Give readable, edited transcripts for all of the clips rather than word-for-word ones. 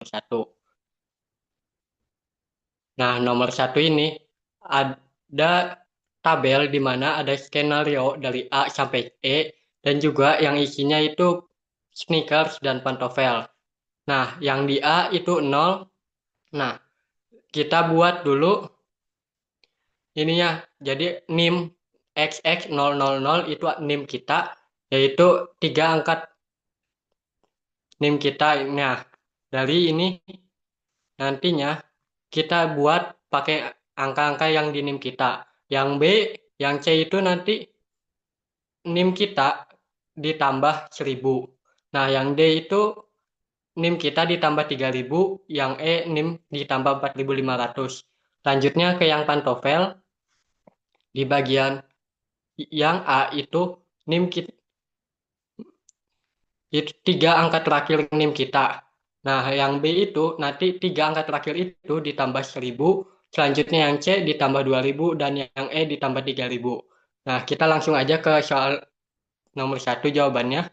satu. Nah, nomor satu ini ada tabel di mana ada skenario dari A sampai E dan juga yang isinya itu sneakers dan pantofel. Nah, yang di A itu 0. Nah, kita buat dulu ininya. Jadi NIM XX000 itu NIM kita, yaitu 3 angka NIM kita. Nah, dari ini nantinya kita buat pakai angka-angka yang di NIM kita. Yang B, yang C itu nanti NIM kita ditambah 1000. Nah, yang D itu NIM kita ditambah 3000, yang E NIM ditambah 4500. Lanjutnya ke yang pantofel, di bagian yang A itu NIM kita, itu 3 angka terakhir NIM kita. Nah, yang B itu nanti 3 angka terakhir itu ditambah 1000, selanjutnya yang C ditambah 2000 dan yang E ditambah 3000. Nah, kita langsung aja ke soal nomor satu jawabannya.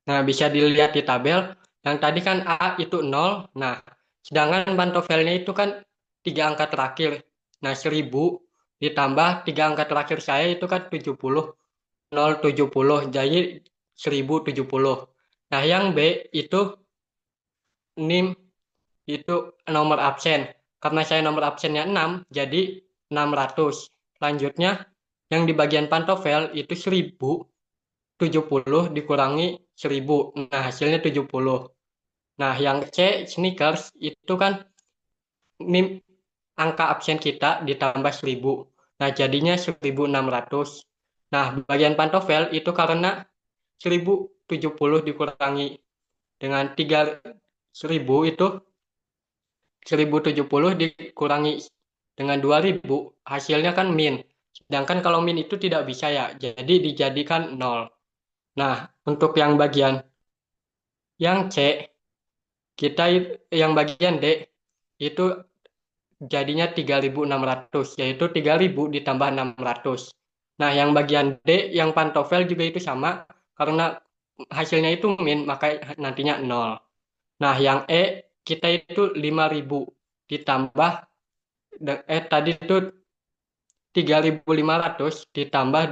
Nah, bisa dilihat di tabel, yang tadi kan A itu 0. Nah, sedangkan pantovelnya itu kan 3 angka terakhir. Nah, 1000 ditambah 3 angka terakhir saya itu kan 70. 070, jadi 1070. Nah, yang B itu NIM itu nomor absen. Karena saya nomor absennya 6, jadi 600. Selanjutnya, yang di bagian pantofel itu 1070 dikurangi 1000. Nah, hasilnya 70. Nah, yang C, sneakers, itu kan NIM angka absen kita ditambah 1000. Nah, jadinya 1600. Nah, bagian pantofel itu karena 1070 dikurangi dengan 3000 itu 1070 dikurangi dengan 2000 hasilnya kan min. Sedangkan kalau min itu tidak bisa ya, jadi dijadikan 0. Nah, untuk yang bagian yang C, kita yang bagian D itu jadinya 3600, yaitu 3000 ditambah 600. Nah, yang bagian D yang pantofel juga itu sama karena hasilnya itu min, maka nantinya 0. Nah, yang E kita itu 5000 ditambah tadi itu 3500 ditambah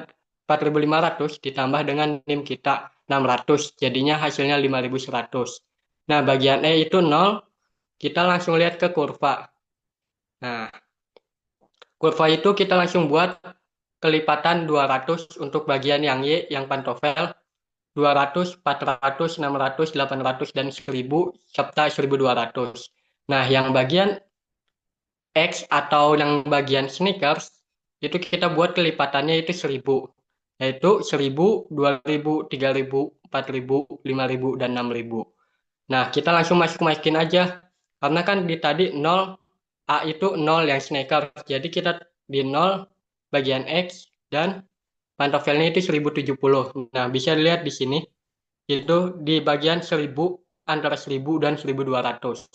4500 ditambah dengan NIM kita 600, jadinya hasilnya 5100. Nah, bagian E itu 0, kita langsung lihat ke kurva. Nah, kurva itu kita langsung buat kelipatan 200 untuk bagian yang Y, yang pantofel, 200, 400, 600, 800, dan 1000, serta 1200. Nah, yang bagian X atau yang bagian sneakers, itu kita buat kelipatannya itu 1000. Yaitu 1000, 2000, 3000, 4000, 5000, dan 6000. Nah, kita langsung masukin aja. Karena kan di tadi 0, A itu 0 yang sneakers. Jadi kita di 0 bagian X dan pantofelnya itu 1070. Nah, bisa dilihat di sini. Itu di bagian 1000, antara 1000 dan 1200.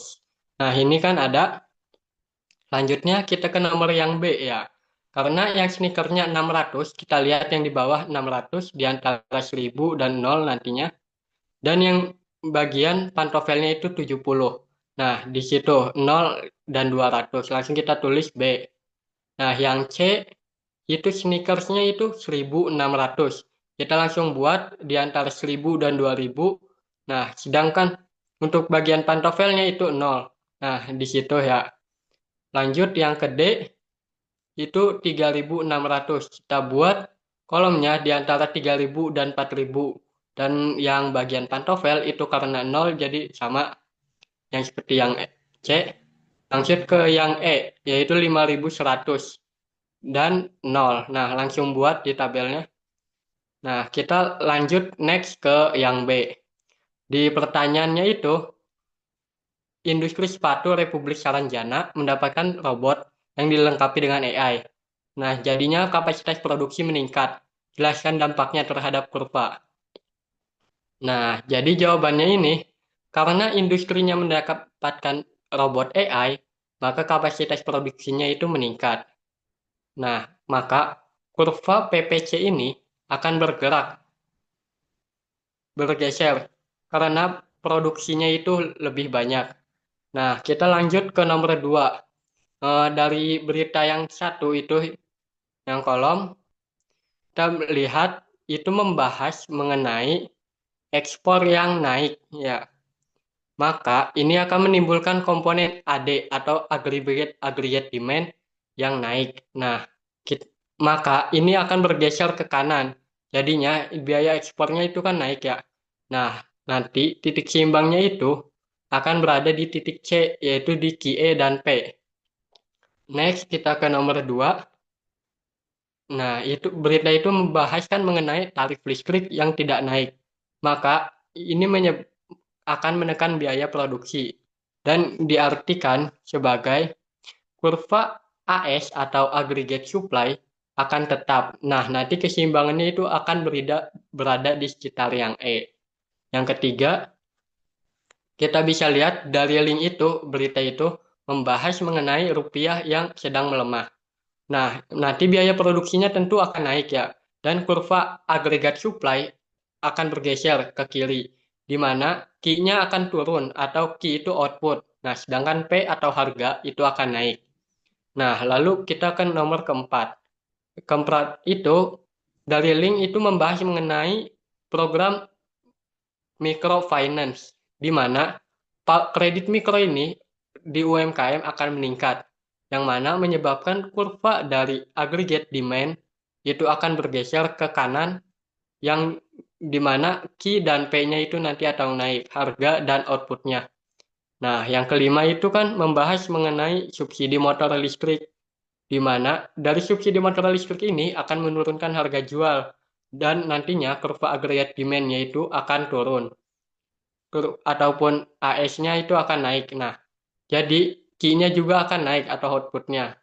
Nah, ini kan ada. Lanjutnya kita ke nomor yang B ya. Karena yang sneakernya 600, kita lihat yang di bawah 600 di antara 1000 dan 0 nantinya. Dan yang bagian pantofelnya itu 70. Nah, di situ 0 dan 200. Langsung kita tulis B. Nah, yang C itu sneakersnya itu 1600. Kita langsung buat di antara 1000 dan 2000. Nah, sedangkan untuk bagian pantofelnya itu 0. Nah, di situ ya. Lanjut yang ke D itu 3600. Kita buat kolomnya di antara 3000 dan 4000. Dan yang bagian pantofel itu karena 0 jadi sama yang seperti yang C. Lanjut ke yang E yaitu 5100 dan 0. Nah, langsung buat di tabelnya. Nah, kita lanjut next ke yang B. Di pertanyaannya itu industri sepatu Republik Saranjana mendapatkan robot yang dilengkapi dengan AI. Nah, jadinya kapasitas produksi meningkat. Jelaskan dampaknya terhadap kurva. Nah, jadi jawabannya ini, karena industrinya mendapatkan robot AI, maka kapasitas produksinya itu meningkat. Nah, maka kurva PPC ini akan bergeser, karena produksinya itu lebih banyak. Nah, kita lanjut ke nomor 2. Dari berita yang satu itu, yang kolom, kita lihat itu membahas mengenai ekspor yang naik, ya. Maka ini akan menimbulkan komponen AD atau aggregate demand yang naik. Nah, maka ini akan bergeser ke kanan. Jadinya biaya ekspornya itu kan naik ya. Nah, nanti titik seimbangnya itu akan berada di titik C, yaitu di QE dan P. Next, kita ke nomor 2. Nah, itu berita itu membahas kan mengenai tarif listrik yang tidak naik. Maka ini akan menekan biaya produksi dan diartikan sebagai kurva AS atau aggregate supply akan tetap. Nah, nanti keseimbangannya itu akan berada di sekitar yang E. Yang ketiga, kita bisa lihat dari link itu, berita itu membahas mengenai rupiah yang sedang melemah. Nah, nanti biaya produksinya tentu akan naik ya. Dan kurva agregat supply akan bergeser ke kiri, di mana Q-nya akan turun atau Q itu output. Nah, sedangkan P atau harga itu akan naik. Nah, lalu kita ke nomor keempat. Keempat itu dari link itu membahas mengenai program microfinance, di mana kredit mikro ini di UMKM akan meningkat, yang mana menyebabkan kurva dari aggregate demand itu akan bergeser ke kanan, yang di mana Q dan P-nya itu nanti akan naik, harga dan outputnya. Nah, yang kelima itu kan membahas mengenai subsidi motor listrik, di mana dari subsidi motor listrik ini akan menurunkan harga jual, dan nantinya kurva aggregate demand-nya itu akan turun, ataupun AS-nya itu akan naik. Nah, jadi Q-nya juga akan naik atau outputnya.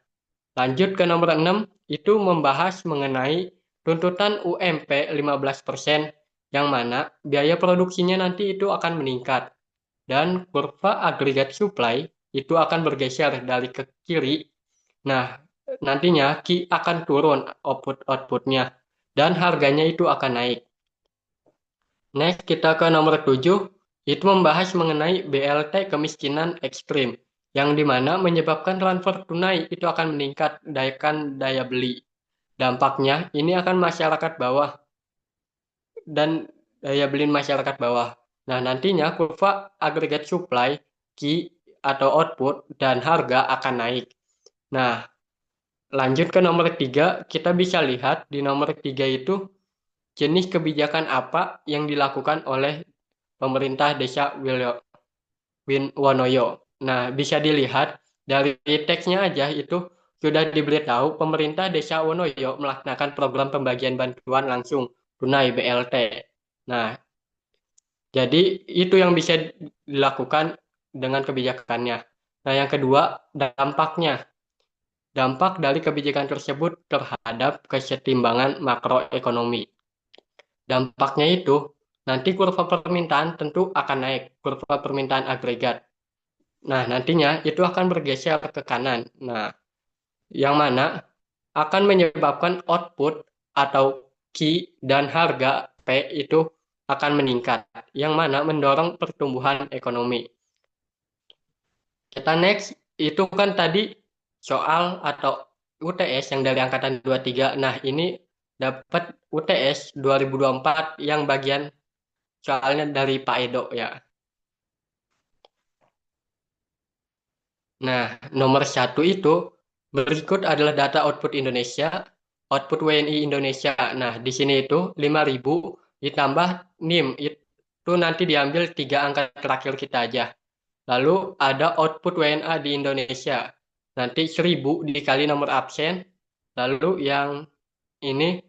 Lanjut ke nomor 6, itu membahas mengenai tuntutan UMP 15%, yang mana biaya produksinya nanti itu akan meningkat. Dan kurva agregat supply itu akan bergeser dari ke kiri. Nah, nantinya Q akan turun outputnya. Dan harganya itu akan naik. Next, kita ke nomor 7, itu membahas mengenai BLT kemiskinan ekstrim, yang dimana menyebabkan transfer tunai itu akan meningkat daya beli. Dampaknya, ini akan masyarakat bawah dan daya beli masyarakat bawah. Nah, nantinya kurva agregat supply, Q atau output, dan harga akan naik. Nah, lanjut ke nomor 3, kita bisa lihat di nomor 3 itu jenis kebijakan apa yang dilakukan oleh pemerintah Desa Wonoyo. Nah, bisa dilihat dari teksnya aja itu sudah diberitahu pemerintah Desa Wonoyo melaksanakan program pembagian bantuan langsung tunai BLT. Nah, jadi itu yang bisa dilakukan dengan kebijakannya. Nah, yang kedua, dampaknya. Dampak dari kebijakan tersebut terhadap kesetimbangan makroekonomi. Dampaknya itu, nanti kurva permintaan tentu akan naik, kurva permintaan agregat. Nah, nantinya itu akan bergeser ke kanan. Nah, yang mana akan menyebabkan output atau Q dan harga P itu akan meningkat, yang mana mendorong pertumbuhan ekonomi. Kita next, itu kan tadi soal atau UTS yang dari angkatan 23. Nah, ini dapat UTS 2024 yang bagian soalnya dari Pak Edo ya. Nah, nomor satu itu berikut adalah data output Indonesia, output WNI Indonesia. Nah, di sini itu 5.000 ditambah NIM, itu nanti diambil 3 angka terakhir kita aja. Lalu ada output WNA di Indonesia, nanti 1.000 dikali nomor absen. Lalu yang ini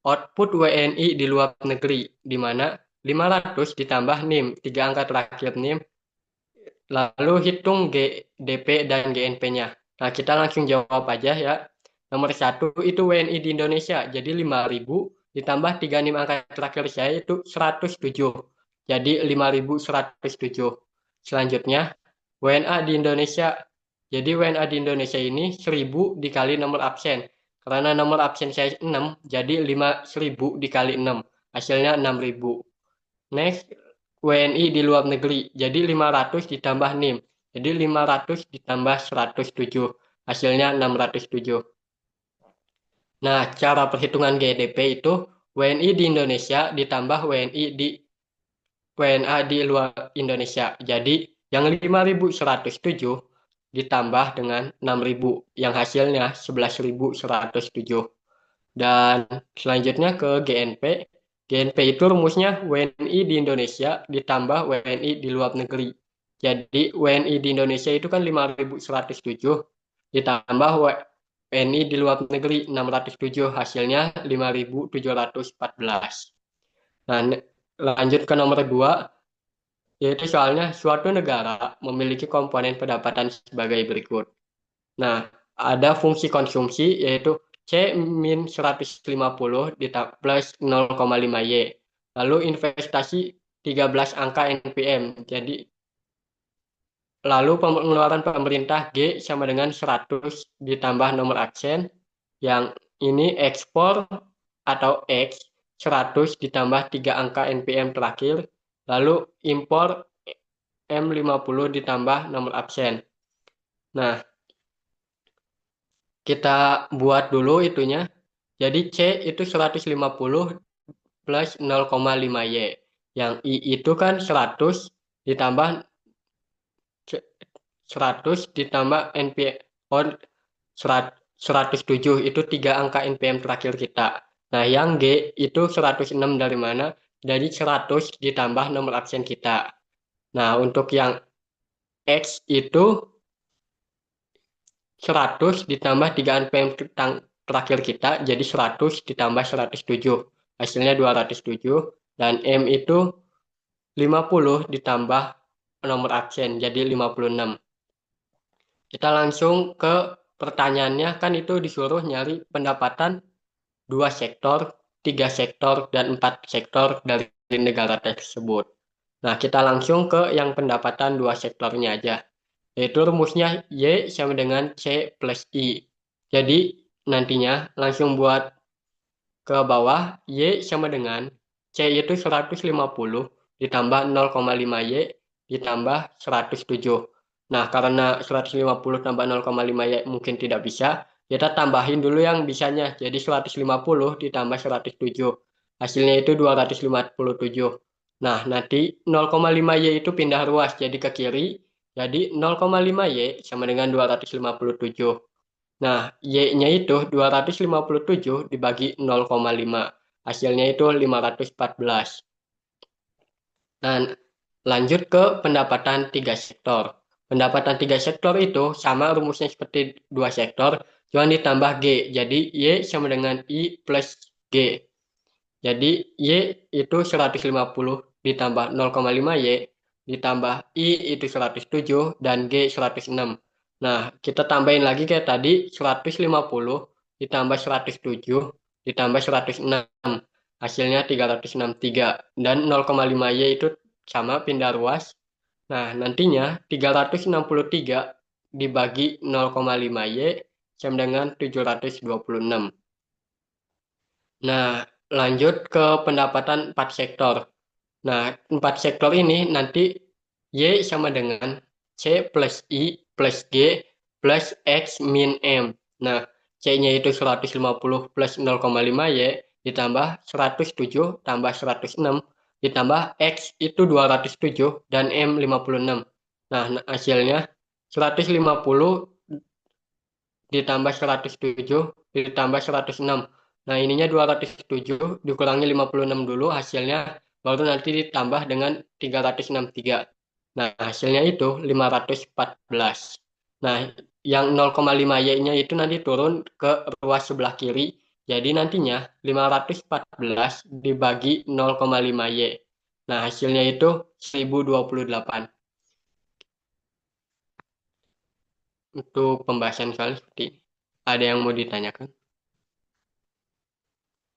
output WNI di luar negeri, di mana 500 ditambah NIM, 3 angka terakhir NIM. Lalu hitung GDP dan GNP-nya. Nah, kita langsung jawab aja ya. Nomor satu itu WNI di Indonesia. Jadi 5.000 ditambah 36 angka terakhir saya itu 107. Jadi 5.107. Selanjutnya, WNA di Indonesia. Jadi WNA di Indonesia ini 1.000 dikali nomor absen. Karena nomor absen saya 6, jadi 5.000 dikali 6. Hasilnya 6.000. Next, WNI di luar negeri. Jadi 500 ditambah NIM. Jadi 500 ditambah 107. Hasilnya 607. Nah, cara perhitungan GDP itu WNI di Indonesia ditambah WNA di luar Indonesia. Jadi yang 5.107 ditambah dengan 6.000 yang hasilnya 11.107. Dan selanjutnya ke GNP. GNP itu rumusnya WNI di Indonesia ditambah WNI di luar negeri. Jadi WNI di Indonesia itu kan 5.107 ditambah WNI di luar negeri 607 hasilnya 5.714. Nah, lanjut ke nomor 2 yaitu soalnya suatu negara memiliki komponen pendapatan sebagai berikut. Nah, ada fungsi konsumsi yaitu C min 150 plus 0,5 Y. Lalu investasi 13 angka NPM. Jadi lalu pengeluaran pemerintah G sama dengan 100 ditambah nomor aksen. Yang ini ekspor atau X 100 ditambah 3 angka NPM terakhir. Lalu impor M50 ditambah nomor absen. Nah, kita buat dulu itunya. Jadi C itu 150 plus 0,5 Y. Yang I itu kan 100 ditambah 100 ditambah NPM. Oh, 107 itu 3 angka NPM terakhir kita. Nah, yang G itu 106 dari mana? Dari 100 ditambah nomor absen kita. Nah, untuk yang X itu 100 ditambah 3 NPM terakhir kita, jadi 100 ditambah 107. Hasilnya 207. Dan M itu 50 ditambah nomor absen, jadi 56. Kita langsung ke pertanyaannya, kan itu disuruh nyari pendapatan 2 sektor, 3 sektor, dan 4 sektor dari negara tersebut. Nah, kita langsung ke yang pendapatan 2 sektornya aja. Yaitu rumusnya Y sama dengan C plus I. Jadi nantinya langsung buat ke bawah Y sama dengan C itu 150 ditambah 0,5 Y ditambah 107. Nah, karena 150 tambah 0,5 Y mungkin tidak bisa, kita tambahin dulu yang bisanya. Jadi 150 ditambah 107. Hasilnya itu 257. Nah, nanti 0,5 Y itu pindah ruas jadi ke kiri. Jadi 0,5 Y sama dengan 257. Nah, Y-nya itu 257 dibagi 0,5. Hasilnya itu 514. Nah, lanjut ke pendapatan 3 sektor. Pendapatan 3 sektor itu sama rumusnya seperti 2 sektor, cuma ditambah G. Jadi Y sama dengan I plus G. Jadi Y itu 150 ditambah 0,5 Y ditambah I itu 107 dan G 106. Nah, kita tambahin lagi kayak tadi 150 ditambah 107 ditambah 106. Hasilnya 363 dan 0,5 Y itu sama pindah ruas. Nah, nantinya 363 dibagi 0,5 Y sama dengan 726. Nah, lanjut ke pendapatan 4 sektor. Nah, 4 sektor ini nanti Y sama dengan C plus I plus G plus X min M. Nah, C-nya itu 150 plus 0,5 Y ditambah 107 tambah 106 ditambah X itu 207 dan M 56. Nah, hasilnya 150 ditambah 107 ditambah 106. Nah, ininya 207 dikurangi 56 dulu hasilnya baru nanti ditambah dengan 363. Nah, hasilnya itu 514. Nah, yang 0,5 Y-nya itu nanti turun ke ruas sebelah kiri. Jadi nantinya 514 dibagi 0,5 Y. Nah, hasilnya itu 1028. Untuk pembahasan soal seperti ini. Ada yang mau ditanyakan?